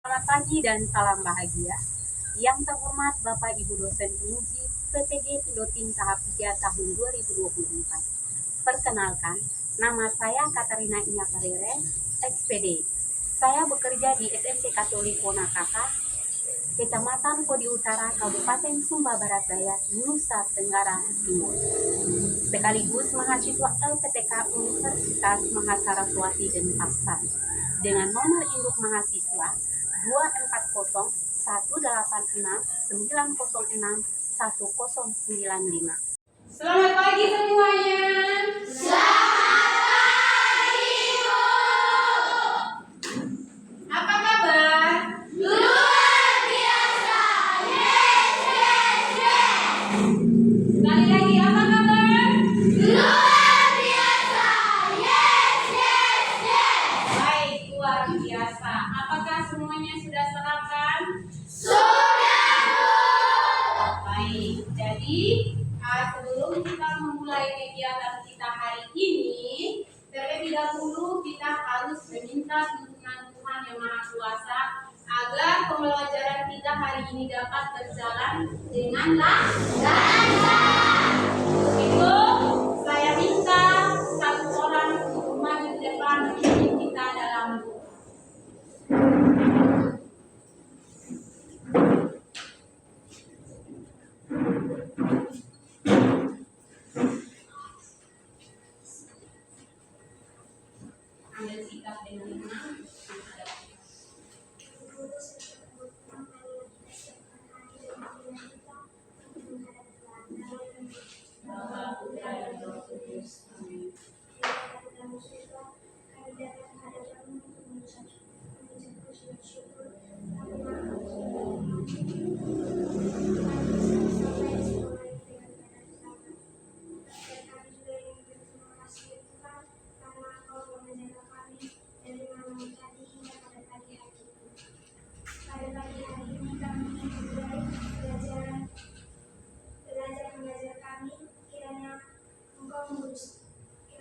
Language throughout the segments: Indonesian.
Selamat pagi dan salam bahagia. Yang terhormat Bapak Ibu dosen penguji PTG Piloting tahap 3 tahun 2024. Perkenalkan, nama saya Katarina Inya Karere, SPD. Saya bekerja di SMP Katolik Wonakaka, Kecamatan Kodi Utara, Kabupaten Sumba Barat Daya, Nusa Tenggara Timur. Sekaligus mahasiswa LPTK Universitas Mahasaraswati Denpasar dengan nomor induk mahasiswa 2486186906195. Selamat pagi semuanya. Selamat pagi, Bu. Apa kabar? Luar biasa. Yes, yes, yes. Sekali lagi, apa kabar? Luar biasa. Yes, yes, yes. Baik, luar biasa. Apakah semuanya sudah sarapan? Sudah, Bu. Baik, jadi sebelum kita memulai kegiatan kita hari ini, terlebih dahulu kita harus meminta tuntunan Tuhan Yang Maha Kuasa agar pembelajaran kita hari ini dapat berjalan dengan lancar. Itu saya minta satu orang untuk maju ke depan memimpin kita dalam doa. Ambil sikap dengan tenang.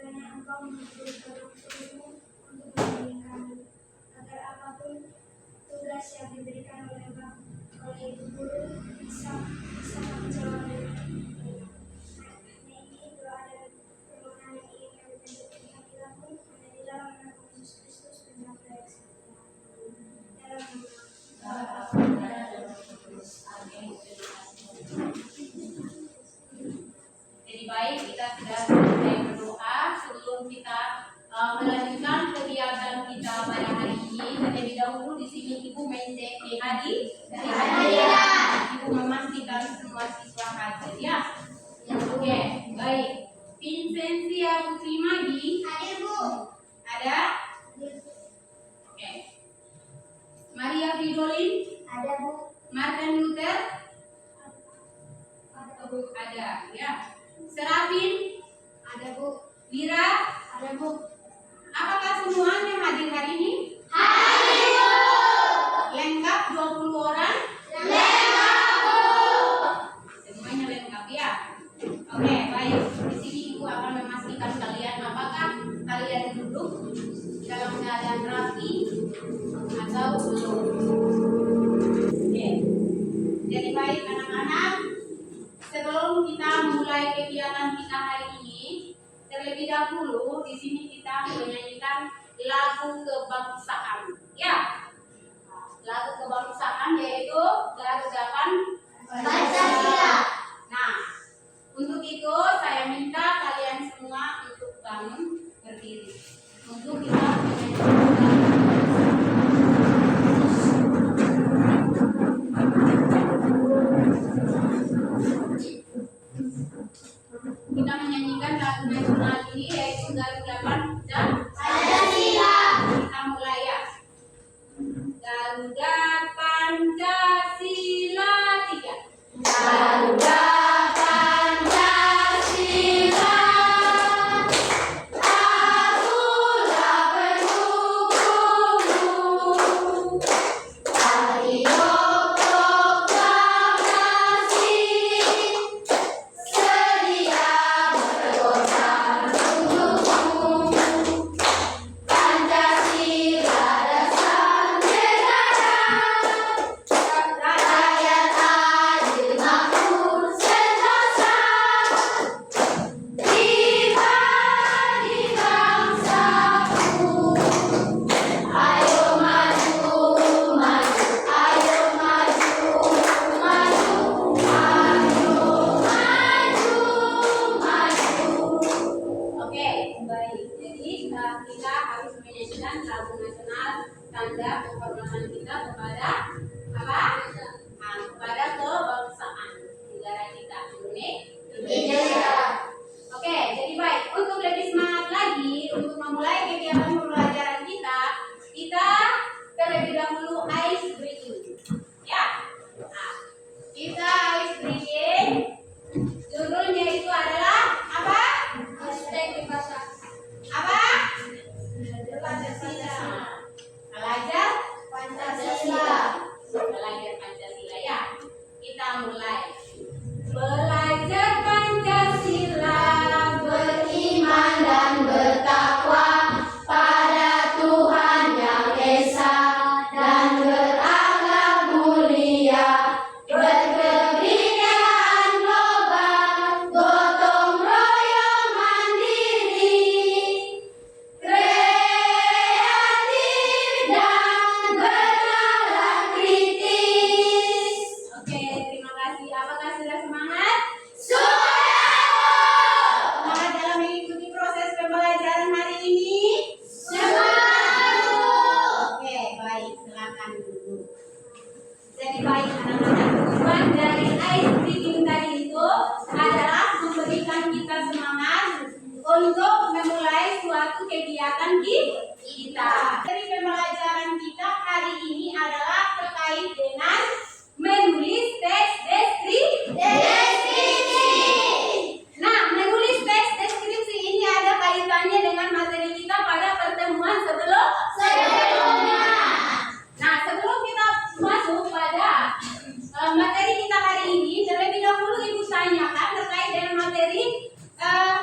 Engkau memberi petunjuk untuk membimbing kami, agar apapun tugas yang diberikan oleh Ibu Guru bisa kami jalani. Hanya ini doa dan permohonan yang ingin kami tunjukkan hati laku hanya di dalam nama Yesus Kristus dan Bapa dalam Jadi baik, kita sudah selesai berdoa. Sebelum kita melanjutkan kegiatan kita pada hari ini, terlebih dahulu di sini Ibu mencek Ibu memastikan semua siswa hadir ya. Oke, baik. Vincentia Putri Magi, Hadir, Bu. ada? Oke. Maria Fridolin, ada, Bu. Martin Luther, ada ya. Serafin, Ada, Bu. Lira, Ada, Bu. apakah semuanya hadir hari ini? Hadir, Bu. Lengkap 20 orang? Lengkap, Bu. Semuanya lengkap ya. Oke, baik. Di sini Ibu akan memastikan kalian apakah kalian duduk dalam keadaan rapi atau belum. Oke. Jadi baik anak-anak, sebelum kita mulai kegiatan kita hari ini, terlebih dahulu di sini kita menyanyikan lagu kebangsaan. Ya, lagu kebangsaan yaitu Gargapan Pancasila. Nah, untuk itu saya minta kalian semua untuk bangun berdiri untuk kita menyanyikan. Kita menyanyikan lagu nasional ini yaitu Gargapan Pancasila. Kita mulai ya. Garuda Pancasila 3. Garuda Pancasila. Akulah pendukungmu. Ayo proklamasi. Sedia berkorban untukmu. Pancasila dasar negara. kita kepada apa? Nah, kepada kebangsaan negara kita Indonesia. Oke, jadi baik. Untuk lebih semangat lagi untuk memulai kegiatan pembelajaran kita terlebih dahulu ice breaking. Ya. Nah, kita ice breaking. Judulnya itu adalah apa? Aspek bahasa. Apa? Pancasila. Belajar Pancasila. belajar Pancasila ya. Kita mulai. Belajar Pancasila, Beriman dan bertakwa pada Tuhan Yang Esa dan berakhlak mulia, berkebinekaan global, gotong royong mandiri, kreatif dan berakhlak kritis. Oke, terima kasih. Apakah sudah semangat? Sudah! Semangat dalam mengikuti proses pembelajaran hari ini? Semangat! Oke, baik. Silakan dulu. Jadi baik anak-anak, tujuan dari ice breaking tadi itu adalah memberikan kita semangat untuk memulai suatu kegiatan kita. Dari pembelajaran kita hari ini adalah terkait dengan menulis teks deskripsi. Nah, menulis teks deskripsi ini ada kaitannya dengan materi kita pada pertemuan sebelumnya. Nah, sebelum kita masuk pada materi kita hari ini, terlebih dahulu Ibu tanyakan terkait dengan materi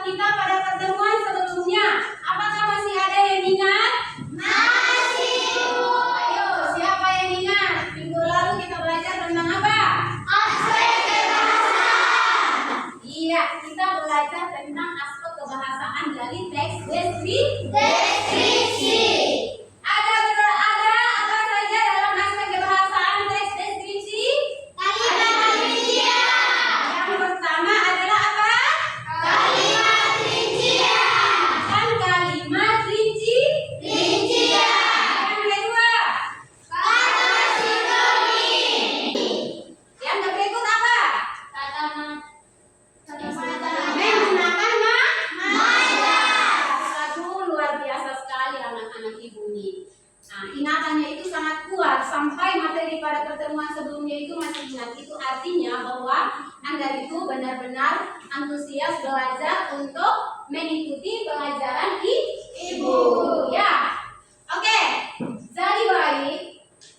kita pada pertemuan sebelumnya. Apakah masih ada yang ingat? Masih, Bu. Ayo, siapa yang ingat? Minggu lalu kita belajar tentang apa? Aspek kebahasaan. Iya, kita belajar tentang aspek kebahasaan dari teks deskripsi. Deskripsi. Ada apa saja dalam aspek kebahasaan teks deskripsi? Kalimat rincian. Yang pertama adalah apa? Kalimat rincian. Kan kalimat rincian. Yang kedua, Kata sinonim. yang berikut apa? Kata Menggunakan majas. Aduh, luar biasa sekali anak-anak ibu nih. Nah, ingatannya itu sangat kuat sampai materi pada pertemuan sebelumnya itu masih ingat. Itu artinya bahwa Anda itu benar-benar antusias belajar untuk mengikuti pelajaran ibu. Ya, oke. Jadi baik,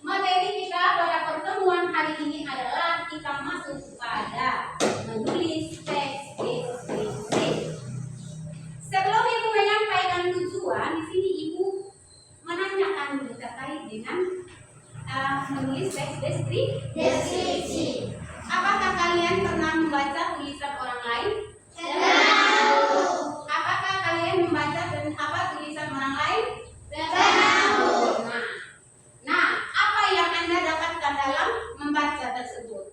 materi kita pada pertemuan hari ini adalah kita masuk pada menulis teks deskripsi. Sebelum Ibu menyampaikan tujuan, di sini Ibu menanyakan dulu terkait dengan menulis teks Deskripsi. Apakah kalian pernah membaca tulisan orang lain? Tahu. Apakah kalian membaca dan apa tulisan orang lain? Tahu. Nah, apa yang Anda dapatkan dalam membaca tersebut?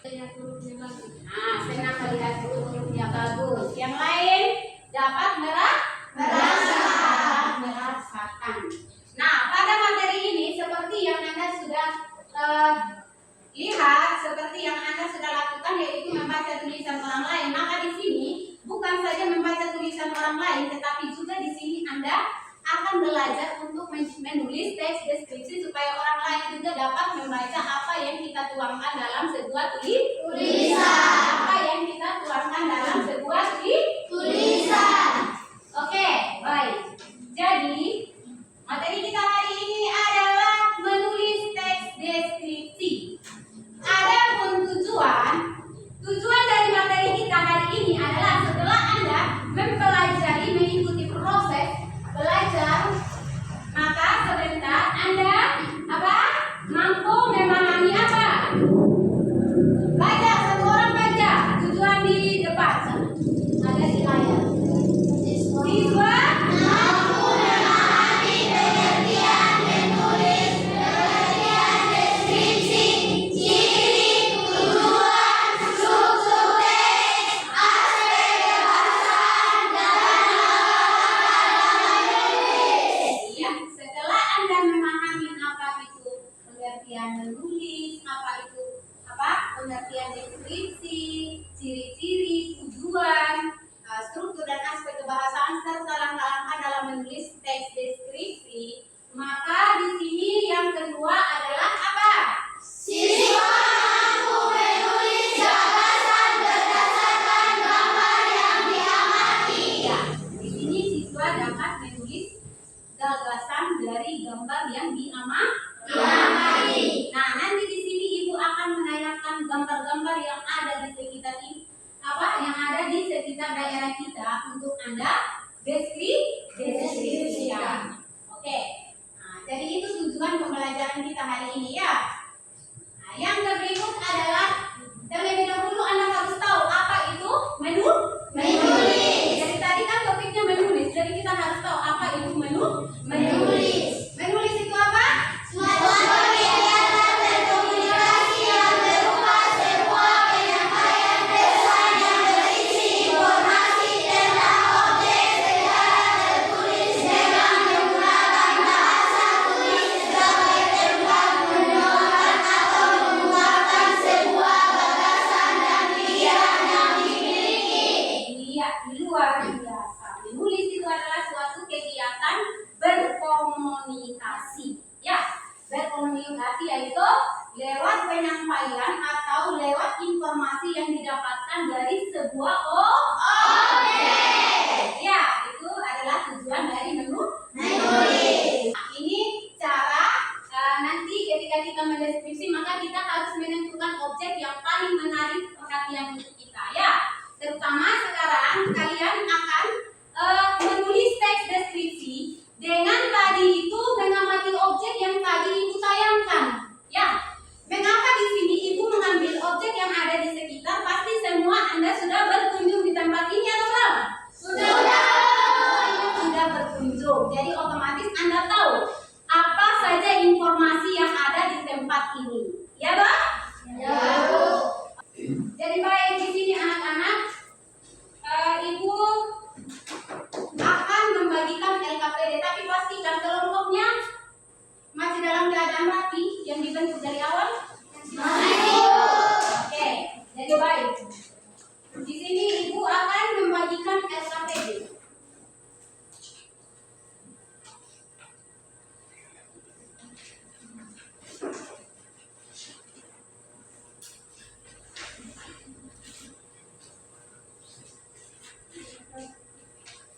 Nah, senang melihat hurufnya bagus. Yang lain dapat merasakan. Nah, pada materi ini seperti yang Anda sudah lihat, seperti yang Anda sudah lakukan, yaitu membaca tulisan orang lain. Maka di sini bukan saja membaca tulisan orang lain, tetapi juga di sini Anda akan belajar untuk menulis teks deskripsi supaya orang lain juga dapat membaca apa yang kita tuangkan dalam sebuah Tulisan. Apa yang kita tuangkan dalam sebuah Tulisan. Oke, baik. Jadi, materi kita hari ini adalah menulis teks deskripsi. Adapun tujuan dari materi kita hari ini adalah setelah Anda mempelajari mengikuti proses belajar, maka sebentar Anda mampu memahami apa? Baca, satu orang baca. Tujuan di depan sana. Ada tujuan pembelajaran kita hari ini ya. Nah, yang berikut adalah terlebih dahulu Anda harus tahu apa itu menulis. Jadi tadi kan topiknya menulis, jadi kita harus tahu apa itu menulis. Menulis itu apa? Suatu kegiatan berkomunikasi yang berupa sebuah penyampaian pesan yang berisi informasi tentang objek secara tertulis dengan menggunakan bahasa tulis sebagai tempat menyuarakan atau mengungkapkan sebuah gagasan dan pikiran yang dimiliki. Iya, luar biasa. Menulis itu adalah suatu kegiatan berkomunikasi. Ya, berkomunikasi yaitu lewat penyampaian atau lewat informasi yang didapatkan dari sebuah objek. Ya, itu adalah tujuan dari menulis. Nah, ini cara nanti ketika kita mendeskripsi maka kita harus menentukan objek yang paling menarik perhatian kita ya. Terutama sekarang kalian akan menulis teks deskripsi dengan tadi itu mengamati objek yang tadi ibu tayangkan. Ya, mengapa di sini ibu mengambil objek yang ada di sekitar? Pasti semua Anda sudah berkunjung di tempat ini atau belum? Sudah berkunjung. Jadi otomatis Anda tahu apa saja informasi yang ada di tempat ini. Ya, Bang? Ya. Jadi baik di sini anak-anak, ibu akan membagikan LKPD, tapi pastikan kelompoknya masih dalam keadaan rapi yang dibentuk dari awal. Oke, jadi baik. Di sini ibu akan membagikan LKPD.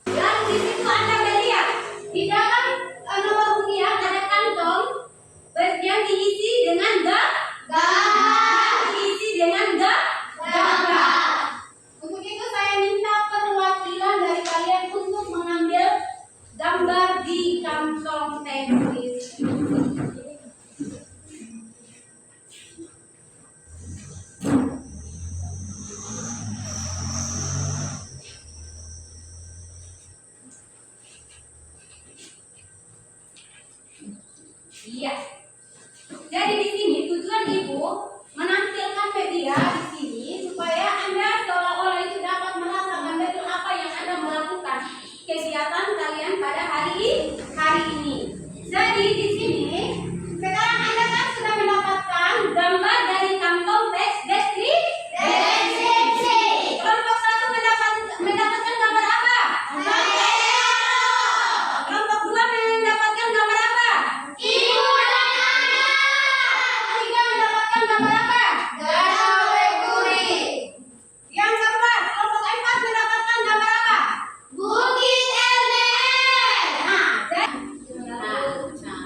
Dan di situ Anda melihat di dalam nomor undian ada kantong yang diisi dengan gambar. Untuk itu saya minta perwakilan dari kalian untuk mengambil gambar di kantong tertulis. Iya. Jadi di sini tujuan ibu menampilkan media di sini supaya Anda seolah-olah itu dapat merasakan betul apa yang Anda melakukan kegiatan kalian pada hari ini. Jadi di sini sekarang Anda kan sudah mendapatkan gambar dari kantong teks deskripsi. Kelompok 1 mendapatkan gambar apa? Kelompok 2 mendapatkan gambar apa? Ibu dan anak. 3 mendapatkan gambar apa? Gawe guri. Yang keempat, kelompok 4 mendapatkan gambar apa? Bukit Elmen.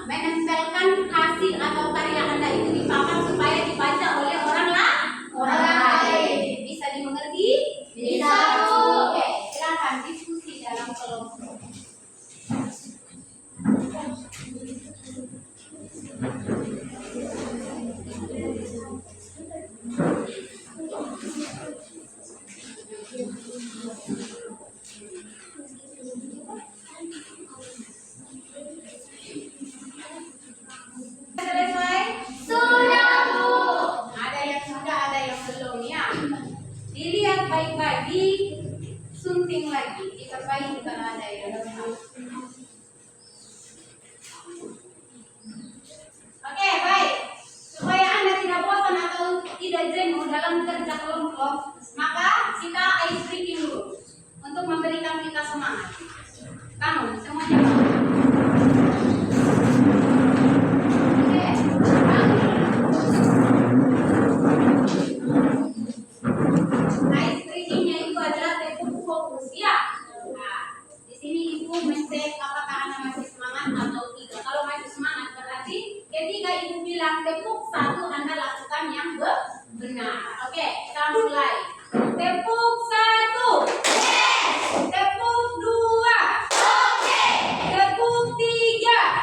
Menempelkan hasil atau karya Anda itu di papan supaya dibaca oleh orang lain. Bisa dimengerti? Bisa, Bu. Oke, silakan diskusi dalam kelompok. Selesai? Sudah, Bu. Ada yang sudah, ada yang belum ya. Dilihat baik-baik, disunting lagi, diperbaiki kalau ada yang salah. Oke, baik. Supaya Anda tidak bosan atau tidak jenuh dalam kerja kelompok, maka kita ice breaking dulu untuk memberikan kita semangat. Bangun, semuanya bangun. Oke, bangun. Ice breakingnya itu adalah teknik fokus ya. Nah, di sini ibu mencek apakah Anda masih semangat atau tidak. Kalau masih semangat berarti ketika ibu bilang tepuk 1 Anda lakukan yang benar. Oke, kita mulai. Tepuk 1. Tepuk 2. Tepuk 3.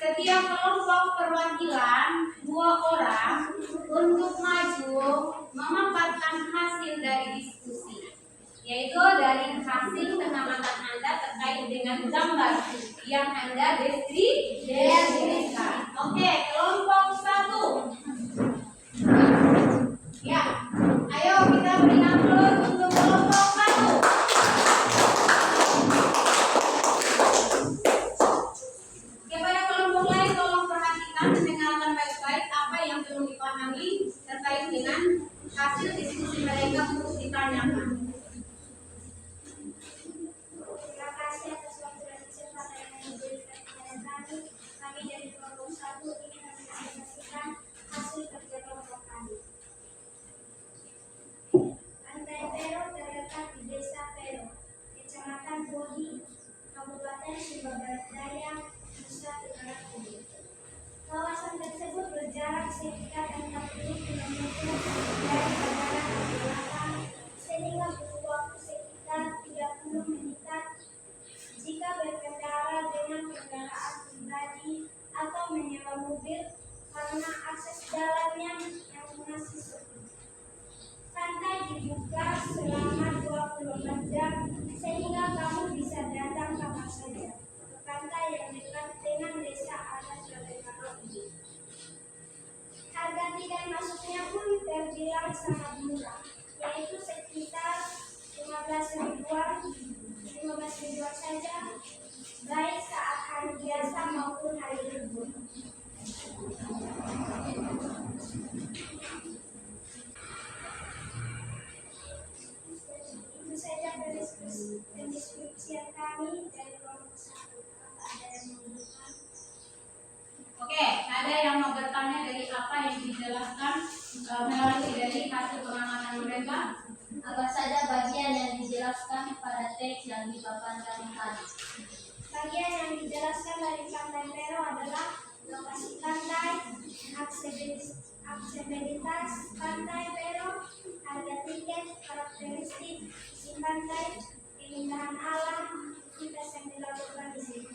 setiap kelompok perwakilan 2 orang untuk maju memaparkan hasil dari diskusi, yaitu dari hasil pengamatan Anda terkait dengan gambar yang Anda deskripsikan. Oke, kelompok 1. Ya, ayo kita beri aplaus untuk kelompok 1. Kepada kelompok lain, tolong perhatikan, mendengarkan baik-baik apa yang belum dipahami terkait dengan hasil diskusi mereka untuk ditanyakan. Terima kasih atas waktu dan kesempatan yang diberikan kepada kami. Kami dari kelompok 1 ingin mempresentasikan hasil kerja kelompok kami. Pantai Pero terletak di Desa Pero, Kecamatan Bohi, Kabupaten Sumba Barat Daya, Nusa Tenggara Timur. Kawasan tersebut berjarak sekitar 40 km dari Bandara Abdullah, sehingga butuh waktu sekitar 30 menitan jika berkendara dengan kendaraan pribadi atau menyewa mobil karena akses jalannya yang masih sepi. Pantai dibuka selama 24 jam sehingga kamu bisa datang kapan saja ke pantai yang dekat dengan desa adat Babekaro ini. Harga tiket masuknya pun terbilang sangat murah, yaitu sekitar 15 ribuan saja, baik saat hari biasa maupun hari libur. Itu saja pendiskusian kami dari kelompok 1. Ada yang menunjukkan? Oke, ada yang mau bertanya dari apa yang dijelaskan melalui dari hasil pengamatan mereka? Apa saja bagian yang dijelaskan pada teks yang dipaparkan tadi? Bagian yang dijelaskan dari Pantai Pero adalah lokasi pantai, aksesibilitas pantai Pero, harga tiket, karakteristik isi pantai, keindahan alam, aktivitas yang dilakukan di sini.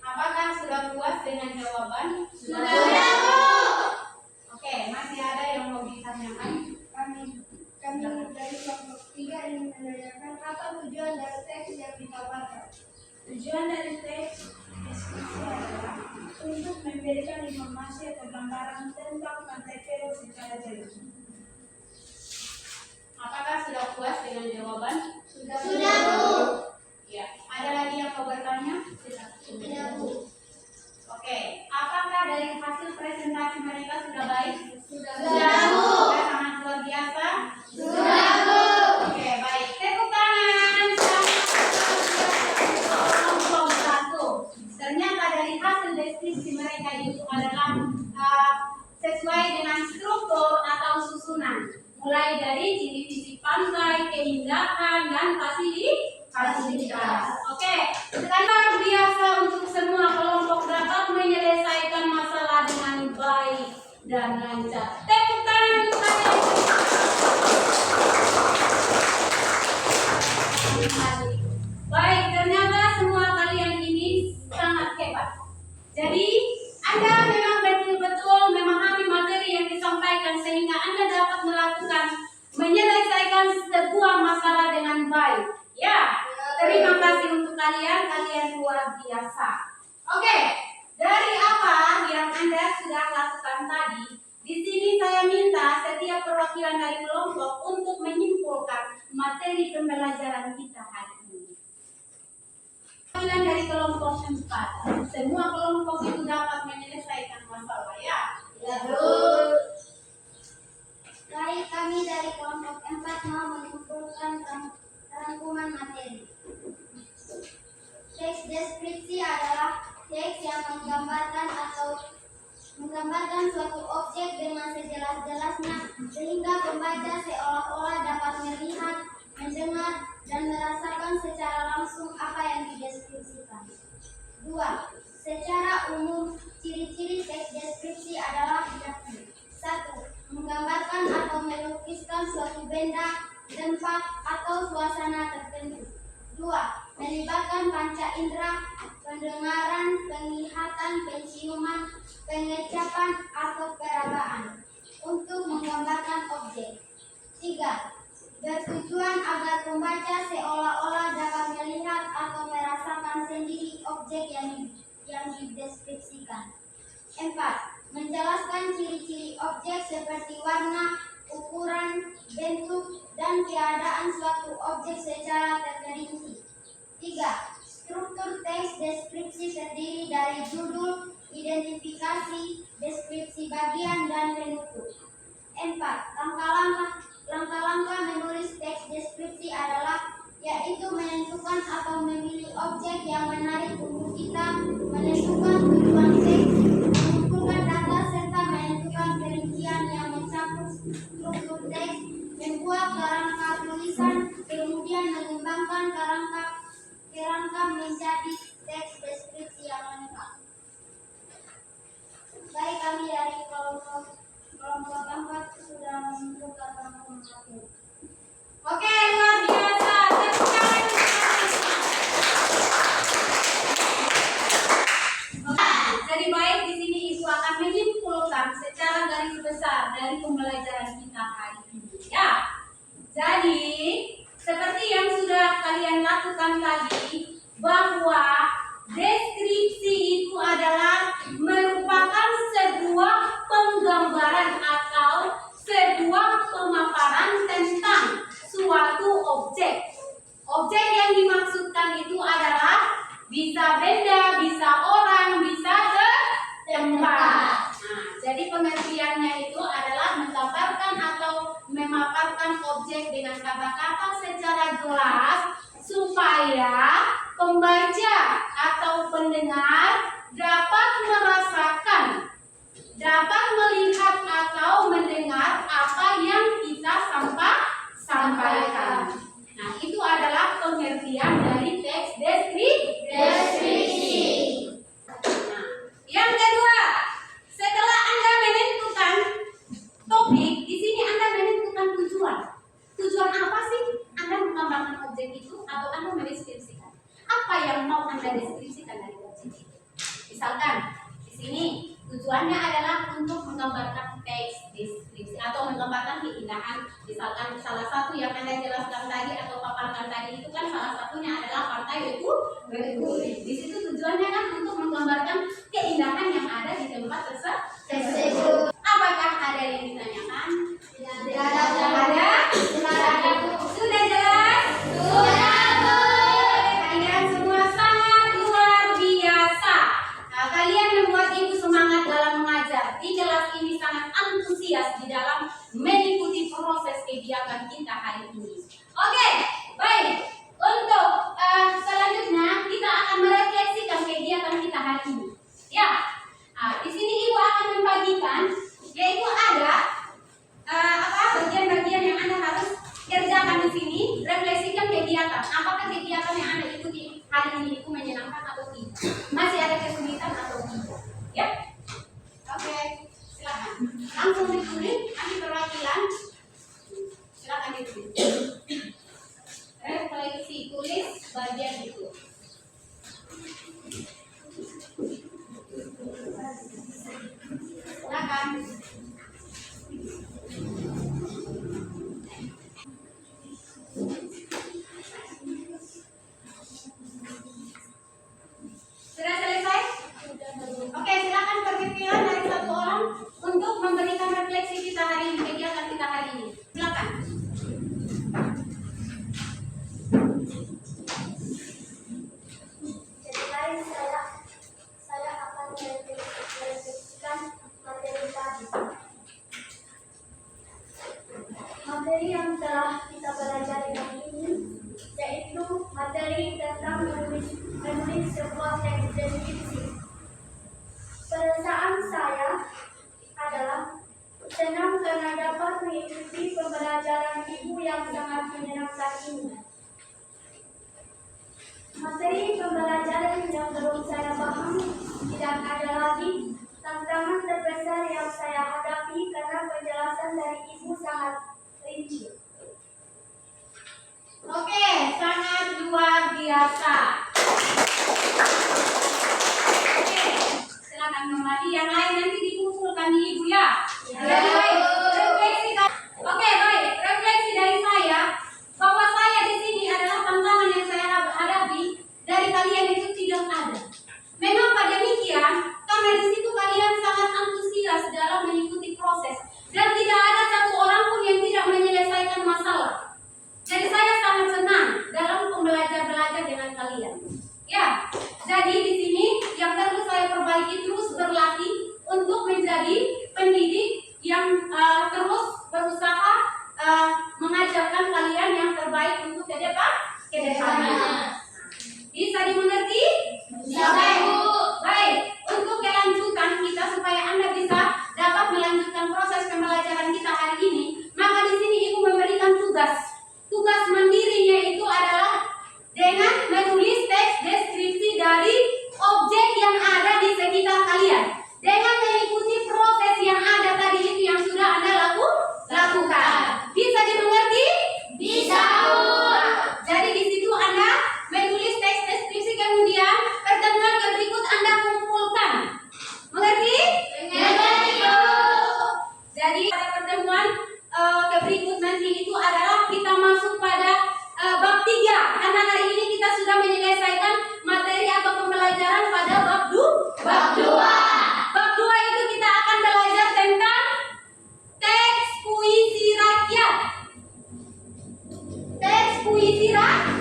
Apakah sudah puas dengan jawaban? Sudah, Bu. Oke, masih ada yang mau ditanyakan? Kami dari kelompok 3 ingin menanyakan apa tujuan dari teks yang dipaparkan. Tujuan dari teks deskripsi adalah untuk memberikan informasi atau gambaran tentang Pantai Pero secara jelas. Apakah sudah puas dengan jawaban? Sudah, Bu. Ya. Ada lagi yang mau bertanya? Tidak, Bu. Oke, apakah dari hasil presentasi mereka sudah baik? Sudah, Bu. Sudah sangat luar biasa? Sudah, Bu. Oke, baik. Tepuk tangan. Kelompok 1. Ternyata dari hasil deskripsi mereka itu adalah sesuai dengan struktur atau susunan. Mulai dari ciri fisik pantai, keindahan, dan fasilitas. Oke, sekarang luar biasa untuk semua kelompok dapat menyelesaikan masalah dengan baik dan lancar. Tepuk tangan untuk kalian. Baik, ternyata semua kalian ini sangat hebat. Jadi, Anda memang betul-betul memahami materi yang disampaikan sehingga Anda dapat menyelesaikan sebuah masalah dengan baik. Ya, terima kasih untuk kalian luar biasa. Oke, dari apa yang Anda sudah lakukan tadi, di sini saya minta setiap perwakilan dari kelompok untuk menyimpulkan materi pembelajaran kita hari ini. Perwakilan dari kelompok 4, semua kelompok itu dapat menyelesaikan masalah, ya? Ya, Bu. Baik, kami dari kelompok 4 mau menyimpulkan rangkuman materi. Teks deskripsi adalah teks yang menggambarkan suatu objek dengan sejelas-jelasnya sehingga pembaca seolah-olah dapat melihat, mendengar, dan merasakan secara langsung apa yang dideskripsikan. 2. Secara umum, ciri-ciri teks deskripsi adalah yakni 1. Menggambarkan atau melukiskan suatu benda, tempat, atau suasana tertentu. 2. Melibatkan indera, pendengaran, penglihatan, penciuman, pengecapan, atau perabaan untuk menggambarkan objek. 3. Bertujuan agar pembaca seolah-olah dapat melihat atau merasakan sendiri objek yang dideskripsikan. 4. Menjelaskan ciri-ciri objek seperti warna, ukuran, bentuk, dan keadaan suatu objek secara terperinci. 3. Struktur teks deskripsi terdiri dari judul, identifikasi, deskripsi bagian, dan penutup. 4. Langkah-langkah menulis teks deskripsi adalah yaitu menentukan atau memilih objek yang menarik untuk kita, menentukan tujuan teks, mengumpulkan data serta menentukan perincian yang mencakup struktur teks, membuat kerangka tulisan, kemudian mengembangkan kerangka menjadi teks deskripsi yang lengkap. Baik, kami dari kelompok 4 sudah menentukan materi. Oke, luar biasa. Tepuk tangan. Jadi baik, di sini Ibu akan menyimpulkan secara garis besar dari pembelajaran kita hari ini. Ya. Jadi, seperti yang sudah kalian lakukan tadi, bahwa deskripsi itu adalah merupakan sebuah penggambaran atau sebuah pemaparan tentang suatu objek. Objek yang dimaksudkan itu adalah bisa benda, bisa orang, bisa tempat. Nah, jadi pengertiannya itu adalah menggambarkan atau memaparkan objek dengan kata-kata secara jelas supaya pembaca atau pendengar dapat merasakan, dapat melihat atau mendengar apa yang kita sampaikan. Nah, itu adalah pengertian dari teks deskripsi. Nah, yang kedua, setelah Anda menentukan topik, di sini Anda menentukan tujuan. Tujuan apa sih Anda menggambarkan objek itu atau Anda mendeskripsikan? Apa yang mau Anda deskripsikan dari objek itu? Misalkan di sini tujuannya adalah untuk menggambarkan teks deskripsi atau menggambarkan keindahan. Misalkan salah satu yang Anda jelaskan tadi atau paparkan tadi itu kan salah satunya adalah partai berkulit. Di situ tujuannya kan untuk menggambarkan keindahan yang ada di tempat tersebut. Apakah ada yang ditanyakan? Tidak ada. Sudah jelas? Sudah. Kalian semua sangat luar biasa. Nah, kalian membuat Ibu semangat dalam mengajar. Di kelas ini sangat antusias di dalam mengikuti proses kegiatan kita hari ini. Oke, baik. Untuk selanjutnya kita akan merefleksikan kegiatan kita hari ini. Ya, di sini Ibu akan membagikan, yaitu ada bagian-bagian yang Anda harus kerjakan di sini. Refleksikan kegiatan. Apakah kegiatan yang Anda ikuti hari ini itu menyenangkan atau tidak? Masih ada kesulitan atau tidak? Ya, oke. Silakan. Langsung ditulis. Nanti perwakilan. Silakan ditulis. Refleksi, tulis bagian itu. Silakan. Sudah selesai? Oke, silakan perwakilan dari satu orang untuk memberikan refleksi kita hari ini, kegiatan kita hari ini. Silakan. Jadi mari saya akan merefleksikan materi tadi. Materi yang telah kita pelajari hari ini yaitu materi tentang menulis sebuah teks deskripsi. Perasaan saya adalah senang karena dapat mengikuti pembelajaran Ibu yang sangat menyenangkan ini. Materi pembelajaran yang belum saya pahami tidak ada lagi. Tantangan terbesar yang saya hadapi karena penjelasan dari Ibu sangat rinci. Oke, sangat luar biasa. Madi, yang lain nanti dikumpulkan di ibu ya. Jadi baik, refleksi. Oke, baik. Refleksi dari saya bahwa saya di sini adalah tantangan yang saya hadapi dari kalian itu tidak ada. Mengapa demikian? Karena di situ kalian sangat antusias dalam mengikuti proses dan tidak ada satu orang pun yang tidak menyelesaikan masalah. Jadi saya sangat senang dalam belajar dengan kalian. Ya, jadi di sini yang perlu saya perbaiki terus berlatih untuk menjadi pendidik yang terus berusaha mengajarkan kalian yang terbaik untuk kedepannya. Bisa dimengerti? Bisa. Baik, untuk kelanjutan kita supaya Anda bisa dapat melanjutkan proses pembelajaran kita hari ini, maka di sini Ibu memberikan tugas. Tugas mandirinya itu adalah dengan menulis teks deskripsi dari objek yang ada di sekitar kalian. Dengan mengikuti proses yang ada tadi itu yang sudah Anda lakukan. Bisa dimengerti? Bisa. Jadi di situ Anda menulis teks deskripsi, kemudian pertemuan berikut Anda kumpulkan. Mengerti? Mengerti. Jadi pada pertemuan berikut nanti itu adalah kita masuk pada bab 3. Karena hari ini kita sudah menyelesaikan materi atau pembelajaran pada bab 2. Bab 2 itu kita akan belajar tentang teks puisi rakyat. Teks puisi rakyat.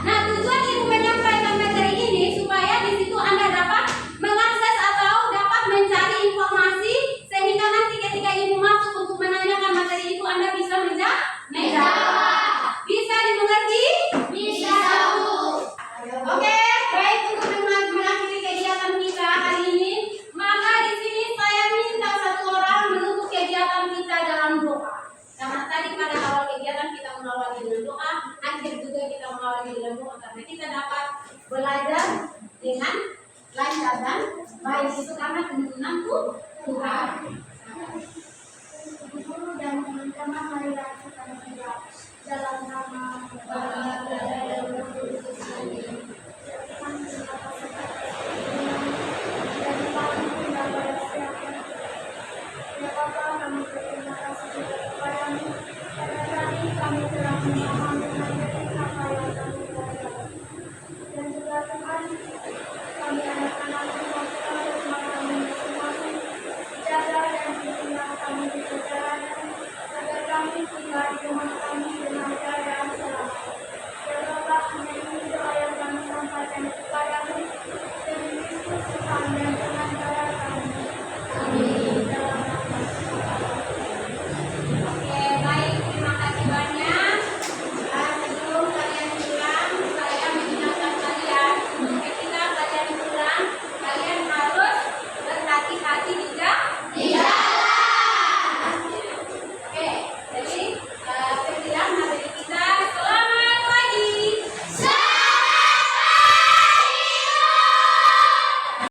Nah, tujuan Ibu menyampaikan materi ini supaya di situ Anda dapat mengakses atau dapat mencari informasi sehingga nanti ketika Ibu masuk untuk menanyakan materi itu Anda bisa menjawab. Bisa dimengerti? Bisa. Oke, baik, untuk mengakhiri kegiatan kita hari ini, maka di sini saya minta satu orang menutup kegiatan kita dalam doa. Karena tadi pada awal kegiatan kita mengawali dengan doa, akhir juga kita mengawali dengan doa karena kita dapat belajar dengan lancar dan baik itu karena tuntunanku